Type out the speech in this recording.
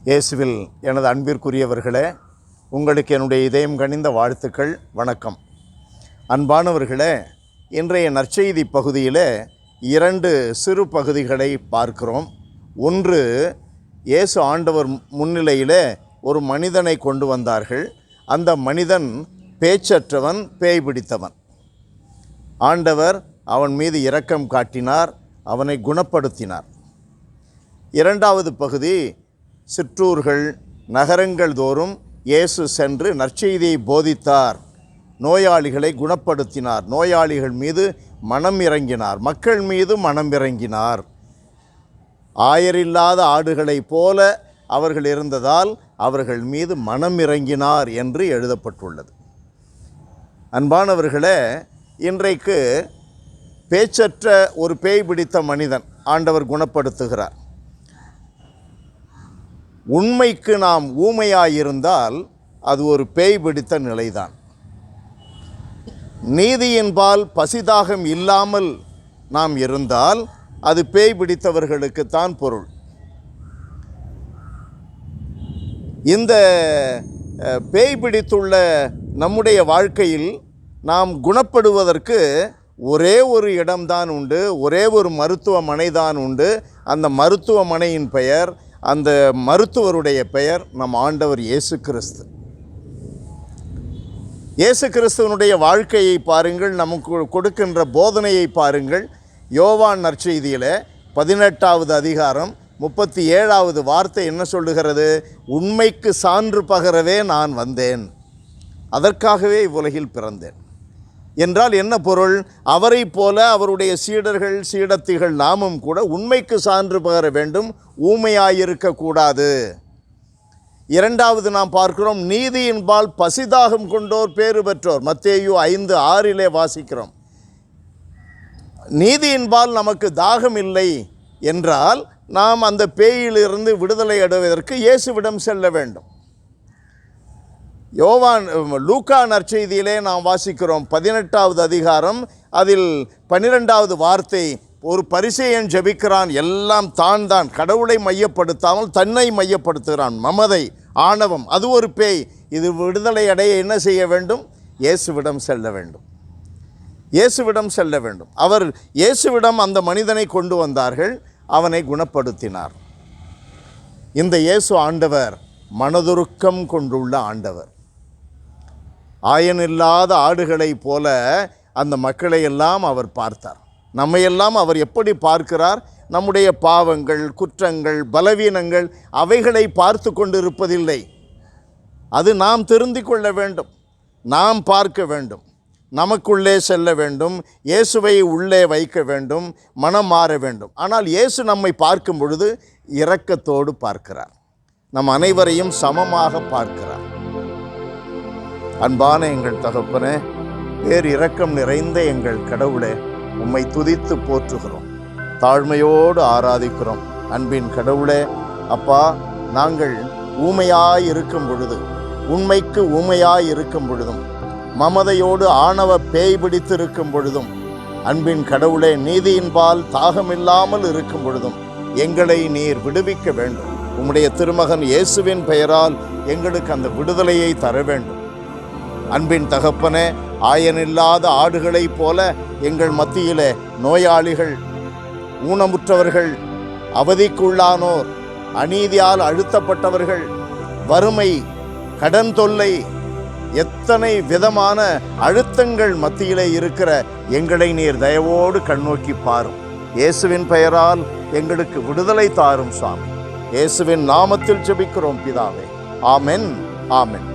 இயேசுவில் எனது அன்பிற்குரியவர்களே, உங்களுக்கு என்னுடைய இதயம் கனிந்த வாழ்த்துக்கள், வணக்கம். அன்பானவர்களே, இன்றைய நற்செய்தி பகுதியில் 2 சிறு பகுதிகளை பார்க்கிறோம். ஒன்று, இயேசு ஆண்டவர் முன்னிலையில் ஒரு மனிதனை கொண்டு வந்தார்கள். அந்த மனிதன் பேச்சற்றவன், பேய் பிடித்தவன். ஆண்டவர் அவன் மீது இரக்கம் காட்டினார், அவனை குணப்படுத்தினார். 2வது பகுதி, சிற்றூர்கள் நகரங்கள் தோறும் இயேசு சென்று நற்செய்தியை போதித்தார், நோயாளிகளை குணப்படுத்தினார், நோயாளிகள் மீது மனம் இறங்கினார், மக்கள் மீது மனம் இறங்கினார். ஆயரில்லாத ஆடுகளைப் போல அவர்கள் இருந்ததால் அவர்கள் மீது மனம் இறங்கினார் என்று எழுதப்பட்டுள்ளது. அன்பானவர்களே, இன்றைக்கு பேச்சற்ற ஒரு பேய் பிடித்த மனிதன் ஆண்டவர் குணப்படுத்துகிறார். உண்மைக்கு நாம் ஊமையாயிருந்தால் அது ஒரு பேய் பிடித்த நிலைதான். நீதியின்பால் பசிதாகம் இல்லாமல் நாம் இருந்தால் அது பேய் பிடித்தவர்களுக்குத்தான் பொருள். இந்த பேய் பிடித்துள்ள நம்முடைய வாழ்க்கையில் நாம் குணப்படுவதற்கு ஒரே ஒரு இடம்தான் உண்டு, ஒரே ஒரு மருத்துவமனை தான் உண்டு. அந்த மருத்துவமனையின் பெயர், அந்த மருத்துவருடைய பெயர் நம் ஆண்டவர் இயேசு கிறிஸ்து. இயேசு கிறிஸ்துவனுடைய வாழ்க்கையை பாருங்கள், நமக்கு கொடுக்கின்ற போதனையை பாருங்கள். யோவான் நற்செய்தியில் 18வது அதிகாரம் 37வது வார்த்தை என்ன சொல்லுகிறது? உண்மைக்கு சான்று பகரவே நான் வந்தேன், அதற்காகவே இவ்வுலகில் பிறந்தேன் என்றால் என்ன பொருள்? அவரை போல அவருடைய சீடர்கள் சீடத்திகள் நாமும் கூட உண்மைக்கு சான்று பகர வேண்டும், ஊமையாயிருக்கக்கூடாது. 2வது நாம் பார்க்கிறோம், நீதியின்பால் பசிதாகம் கொண்டோர் பேறு பெற்றோர். மத்தேயு 5:6 வாசிக்கிறோம். நீதியின்பால் நமக்கு தாகம் இல்லை என்றால் நாம் அந்த பேயிலிருந்து விடுதலை அடைவதற்கு இயேசுவிடம் செல்ல வேண்டும். லூக்கா நற்செய்தியிலே நாம் வாசிக்கிறோம் 18வது அதிகாரம், அதில் 12வது வார்த்தை, ஒரு பரிசேயன் ஜெபிக்கிறான். எல்லாம் தான் கடவுளை மையப்படுத்தாமல் தன்னை மையப்படுத்துகிறான். மமதை, ஆணவம், அது ஒரு பேய். இது விடுதலை அடைய என்ன செய்ய வேண்டும்? இயேசுவிடம் செல்ல வேண்டும், இயேசுவிடம் செல்ல வேண்டும். அவர் இயேசுவிடம் அந்த மனிதனை கொண்டு வந்தார்கள், அவனை குணப்படுத்தினார். இந்த இயேசு ஆண்டவர் மனதுருக்கம் கொண்டுள்ள ஆண்டவர். ஆயனில்லாத ஆடுகளைப் போல அந்த மக்களை எல்லாம் அவர் பார்த்தார். நம்மையெல்லாம் அவர் எப்படி பார்க்கிறார்? நம்முடைய பாவங்கள், குற்றங்கள், பலவீனங்கள் அவைகளை பார்த்து கொண்டிருப்பதில்லை. அது நாம் திருந்திக் கொள்ள வேண்டும், நாம் பார்க்க வேண்டும், நமக்குள்ளே செல்ல வேண்டும், இயேசுவை உள்ளே வைக்க வேண்டும், மனம் மாற வேண்டும். ஆனால் இயேசு நம்மை பார்க்கும் பொழுது இரக்கத்தோடு பார்க்கிறார், நம் அனைவரையும் சமமாக பார்க்கிறார். அன்பான எங்கள் தகப்பனே, பேர் இரக்கம் நிறைந்த எங்கள் கடவுளே, உம்மை துதித்து போற்றுகிறோம், தாழ்மையோடு ஆராதிக்கிறோம். அன்பின் கடவுளே, அப்பா, நாங்கள் ஊமையாயிருக்கும் பொழுது, உண்மைக்கு ஊமையாயிருக்கும் பொழுதும், மமதையோடு ஆணவ பேய் பிடித்திருக்கும் பொழுதும், அன்பின் கடவுளே, நீதியின்பால் தாகமில்லாமல் இருக்கும் பொழுதும் எங்களை நீர் விடுவிக்க வேண்டும். உம்முடைய திருமகன் இயேசுவின் பெயரால் எங்களுக்கு அந்த விடுதலையை தர வேண்டும். அன்பின் தகப்பனே, ஆயனில்லாத ஆடுகளைப் போல எங்கள் மத்தியிலே நோயாளிகள், ஊனமுற்றவர்கள், அவதிக்குள்ளானோர், அநீதியால் அழுத்தப்பட்டவர்கள், வறுமை, கடன் தொல்லை, எத்தனை விதமான அழுத்தங்கள் மத்தியிலே இருக்கிற எங்களை நீர் தயவோடு கண்ணோக்கி பாரும். இயேசுவின் பெயரால் எங்களுக்கு விடுதலை தாரும் சுவாமி. இயேசுவின் நாமத்தில் ஜெபிக்கிறோம் பிதாவே. ஆமென், ஆமென்.